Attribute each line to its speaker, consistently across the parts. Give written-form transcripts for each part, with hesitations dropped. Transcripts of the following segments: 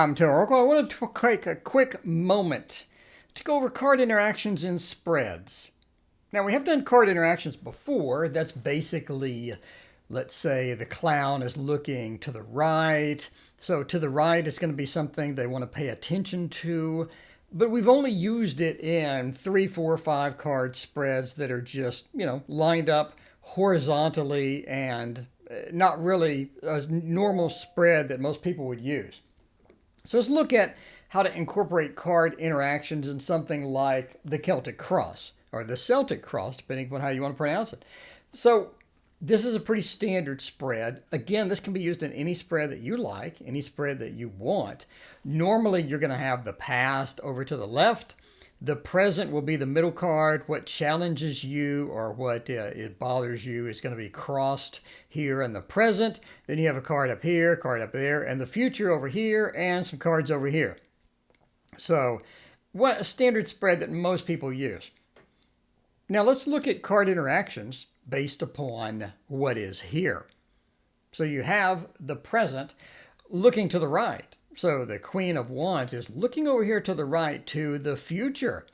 Speaker 1: I'm TarotOracle. I wanted to take a quick moment to go over card interactions in spreads. Now, we have done card interactions before. That's basically, let's say the clown is looking to the right. So to the right is going to be something they want to pay attention to. But we've only used it in 3, 4, 5 card spreads that are just, lined up horizontally and not really a normal spread that most people would use. So let's look at how to incorporate card interactions in something like the Celtic Cross or the Celtic Cross, depending on how you want to pronounce it. So this is a pretty standard spread. Again, this can be used in any spread that you like, any spread that you want. Normally, you're going to have the past over to the left. The present will be the middle card. What challenges you or what it bothers you is going to be crossed here in the present. Then you have a card up here, card up there, and the future over here, and some cards over here. So what a standard spread that most people use. Now let's look at card interactions based upon what is here. So you have the present looking to the right. So the Queen of Wands is looking over here to the right to the future.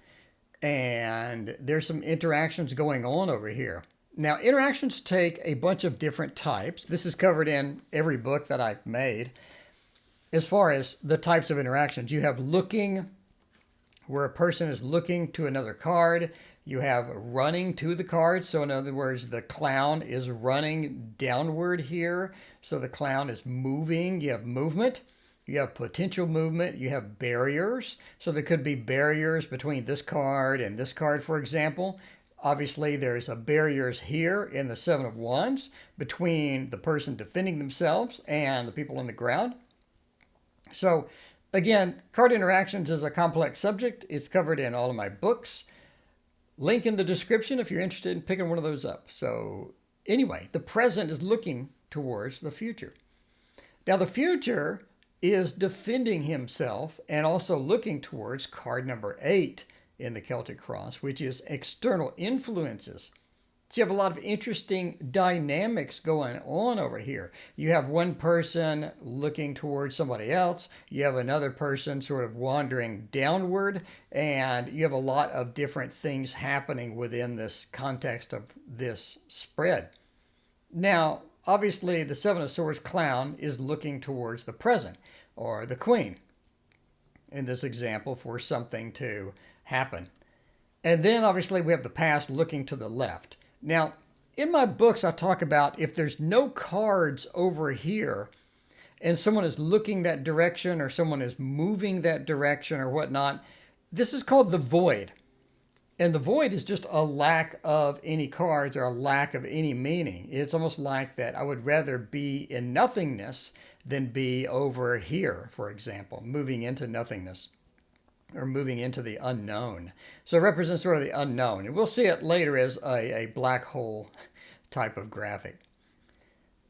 Speaker 1: And there's some interactions going on over here. Now, interactions take a bunch of different types. This is covered in every book that I've made. As far as the types of interactions, you have looking, where a person is looking to another card. You have running to the card. So in other words, the clown is running downward here. So the clown is moving. You have movement. You have potential movement. You have barriers. So there could be barriers between this card and this card, for example. Obviously, there's barriers here in the Seven of Wands between the person defending themselves and the people on the ground. So again, card interactions is a complex subject. It's covered in all of my books. Link in the description if you're interested in picking one of those up. So anyway, the present is looking towards the future. Now the future is defending himself and also looking towards card number 8 in the Celtic Cross, which is external influences. So you have a lot of interesting dynamics going on over here. You have one person looking towards somebody else. You have another person sort of wandering downward, and you have a lot of different things happening within this context of this spread. Now, obviously, the Seven of Swords clown is looking towards the present or the Queen in this example for something to happen. And then obviously we have the past looking to the left. Now, in my books, I talk about if there's no cards over here and someone is looking that direction or someone is moving that direction or whatnot, this is called the void. And the void is just a lack of any cards or a lack of any meaning. It's almost like that I would rather be in nothingness than be over here, for example, moving into nothingness or moving into the unknown. So it represents sort of the unknown. And we'll see it later as a black hole type of graphic.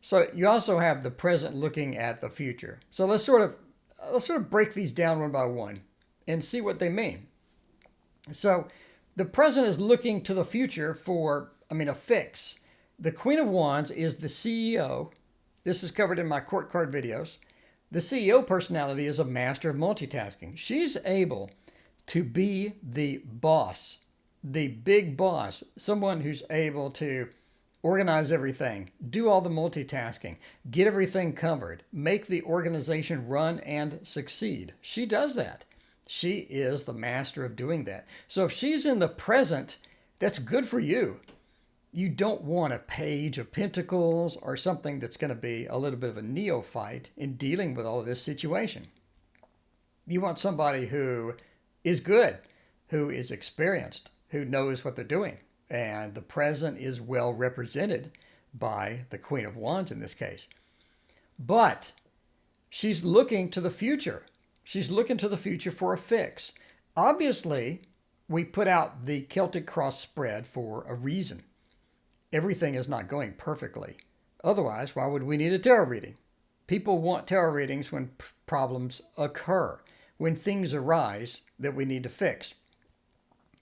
Speaker 1: So you also have the present looking at the future. So let's sort of break these down one by one and see what they mean. So the present is looking to the future for, a fix. The Queen of Wands is the CEO. This is covered in my court card videos. The CEO personality is a master of multitasking. She's able to be the boss, the big boss, someone who's able to organize everything, do all the multitasking, get everything covered, make the organization run and succeed. She does that. She is the master of doing that. So if she's in the present, that's good for you. You don't want a Page of Pentacles or something that's going to be a little bit of a neophyte in dealing with all of this situation. You want somebody who is good, who is experienced, who knows what they're doing. And the present is well represented by the Queen of Wands in this case. But she's looking to the future. She's looking to the future for a fix. Obviously, we put out the Celtic Cross spread for a reason. Everything is not going perfectly. Otherwise, why would we need a tarot reading? People want tarot readings when problems occur, when things arise that we need to fix.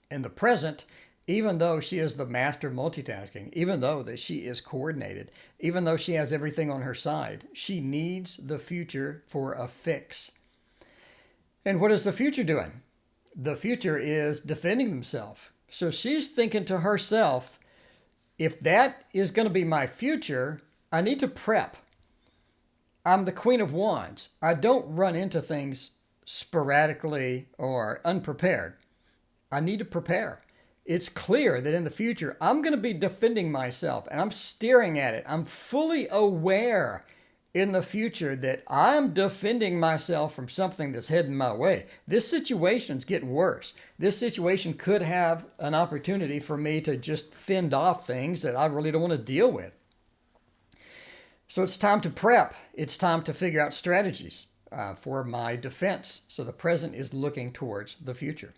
Speaker 1: In the present, even though she is the master of multitasking, even though that she is coordinated, even though she has everything on her side, she needs the future for a fix. And what is the future doing? The future is defending themselves. So she's thinking to herself, if that is going to be my future, I need to prep. I'm the Queen of Wands. I don't run into things sporadically or unprepared. I need to prepare. It's clear that in the future, I'm going to be defending myself and I'm staring at it. I'm fully aware in the future that I'm defending myself from something that's heading my way. This situation's getting worse. This situation could have an opportunity for me to just fend off things that I really don't want to deal with. So it's time to prep. It's time to figure out strategies for my defense. So the present is looking towards the future.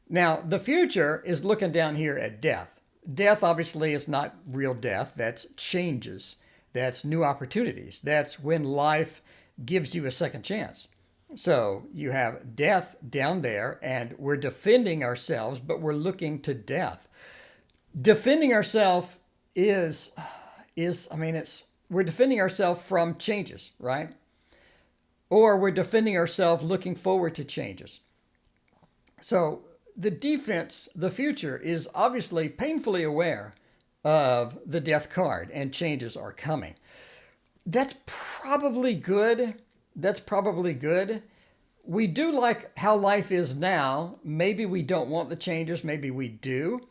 Speaker 1: Now, the future is looking down here at death. Death obviously is not real death. That's changes. That's new opportunities. That's when life gives you a second chance. So you have death down there, and we're defending ourselves, but we're looking to death. Defending ourselves we're defending ourselves from changes, right? Or we're defending ourselves looking forward to changes. So the defense, the future, is obviously painfully aware of the death card and changes are coming. That's probably good. That's probably good. We do like how life is now. Maybe we don't want the changes. Maybe we do.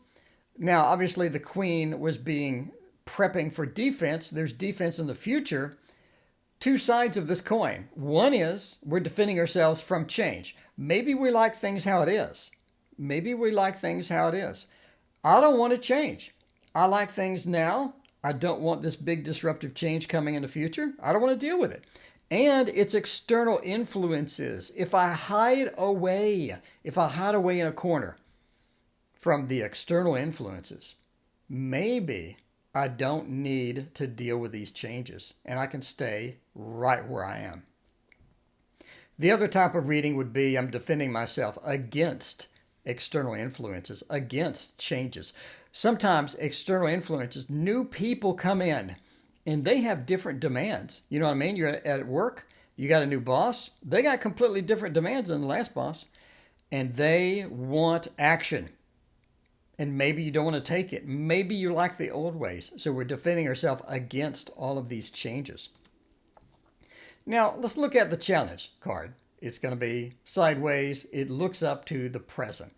Speaker 1: Now, obviously, the Queen was prepping for defense. There's defense in the future. Two sides of this coin. One is we're defending ourselves from change. Maybe we like things how it is. Maybe we like things how it is. I don't want to change. I like things now. I don't want this big disruptive change coming in the future. I don't want to deal with it. And it's external influences. If I hide away in a corner from the external influences, maybe I don't need to deal with these changes and I can stay right where I am. The other type of reading would be I'm defending myself against external influences, against changes. Sometimes external influences, new people come in and they have different demands. You know what I mean? You're at work, you got a new boss. They got completely different demands than the last boss and they want action. And maybe you don't want to take it. Maybe you like the old ways. So we're defending ourselves against all of these changes. Now, let's look at the challenge card. It's going to be sideways. It looks up to the present.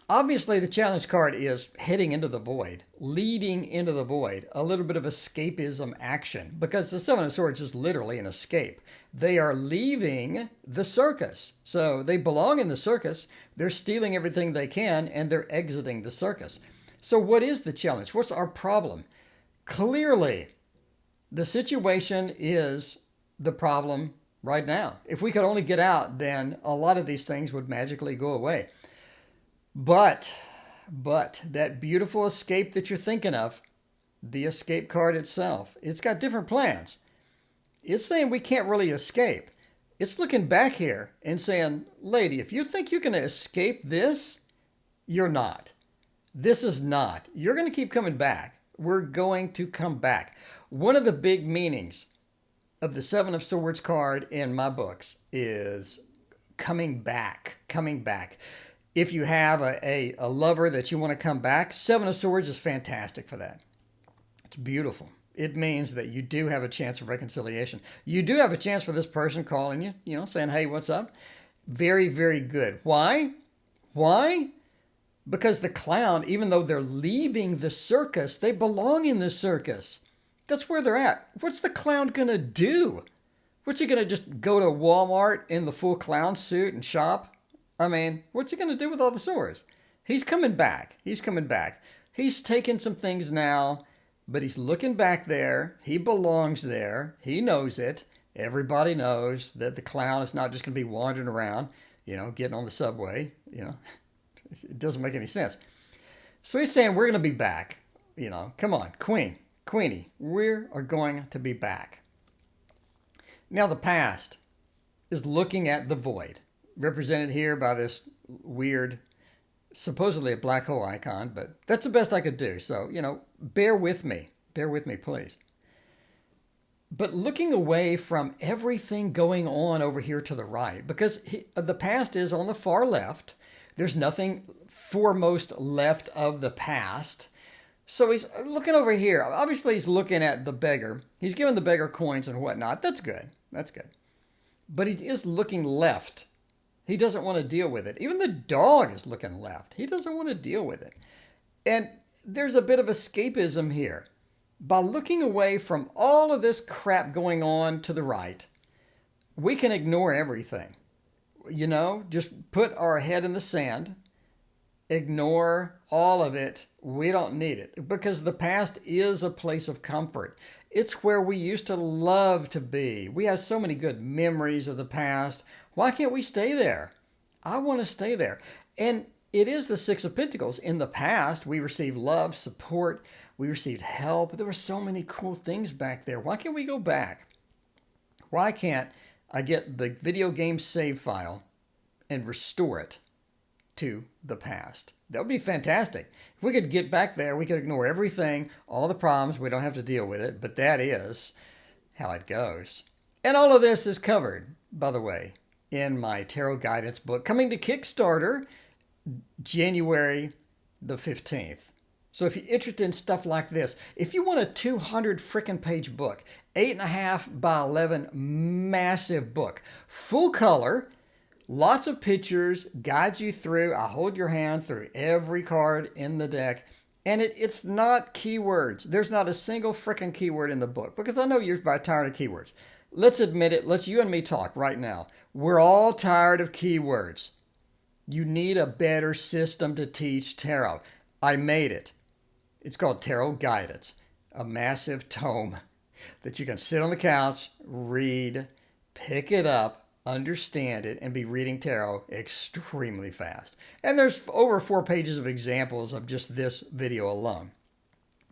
Speaker 1: Obviously, the challenge card is heading into the void, leading into the void, a little bit of escapism action, because the Seven of Swords is literally an escape. They are leaving the circus. So they belong in the circus. They're stealing everything they can, and they're exiting the circus. So what is the challenge? What's our problem? Clearly, the situation is the problem right now. If we could only get out, then a lot of these things would magically go away. But that beautiful escape that you're thinking of, the escape card itself, it's got different plans. It's saying we can't really escape. It's looking back here and saying, lady, if you think you're going to escape this, you're not. This is not. You're going to keep coming back. We're going to come back. One of the big meanings of the Seven of Swords card in my books is coming back, coming back. If you have a lover that you want to come back, Seven of Swords is fantastic for that. It's beautiful. It means that you do have a chance of reconciliation. You do have a chance for this person calling you, saying, hey, what's up? Very, very good. Why? Why? Because the clown, even though they're leaving the circus, they belong in the circus. That's where they're at. What's the clown going to do? What's he going to just go to Walmart in the full clown suit and shop? I mean, what's he going to do with all the swords? He's coming back. He's coming back. He's taking some things now, but he's looking back there. He belongs there. He knows it. Everybody knows that the clown is not just going to be wandering around, getting on the subway. It doesn't make any sense. So he's saying, we're going to be back. Come on, Queenie, we are going to be back. Now the past is looking at the void, represented here by this weird, supposedly a black hole icon, but that's the best I could do. So, bear with me. Bear with me, please. but looking away from everything going on over here to the right, because the past is on the far left. There's nothing foremost left of the past. So he's looking over here. Obviously, he's looking at the beggar. He's giving the beggar coins and whatnot. That's good. That's good. But he is looking left. He doesn't want to deal with it. Even the dog is looking left. He doesn't want to deal with it. And there's a bit of escapism here. By looking away from all of this crap going on to the right, we can ignore everything. You know, just put our head in the sand, ignore all of it. We don't need it, because the past is a place of comfort. It's where we used to love to be. We have so many good memories of the past. Why can't we stay there? I want to stay there. And it is the Six of Pentacles. In the past, we received love, support, we received help. There were so many cool things back there. Why can't we go back? Why can't I get the video game save file and restore it to the past? That would be fantastic. If we could get back there, we could ignore everything, all the problems. We don't have to deal with it, but that is how it goes. And all of this is covered, by the way, in my tarot guidance book, coming to Kickstarter January the 15th. So if you're interested in stuff like this, if you want a 200 frickin' page book, 8.5 by 11 massive book, full color, lots of pictures, guides you through. I hold your hand through every card in the deck. And it's not keywords. There's not a single frickin' keyword in the book, because I know you're tired of keywords. Let's admit it. Let's you and me talk right now. We're all tired of keywords. You need a better system to teach tarot. I made it. It's called Tarot Guidance, a massive tome that you can sit on the couch, read, pick it up, understand it, and be reading tarot extremely fast. And there's over 4 pages of examples of just this video alone.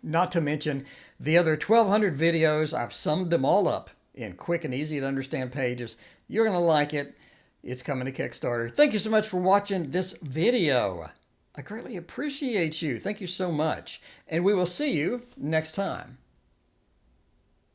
Speaker 1: Not to mention the other 1,200 videos. I've summed them all up in quick and easy to understand pages. You're going to like it. It's coming to Kickstarter. Thank you so much for watching this video. I greatly appreciate you. Thank you so much. And we will see you next time.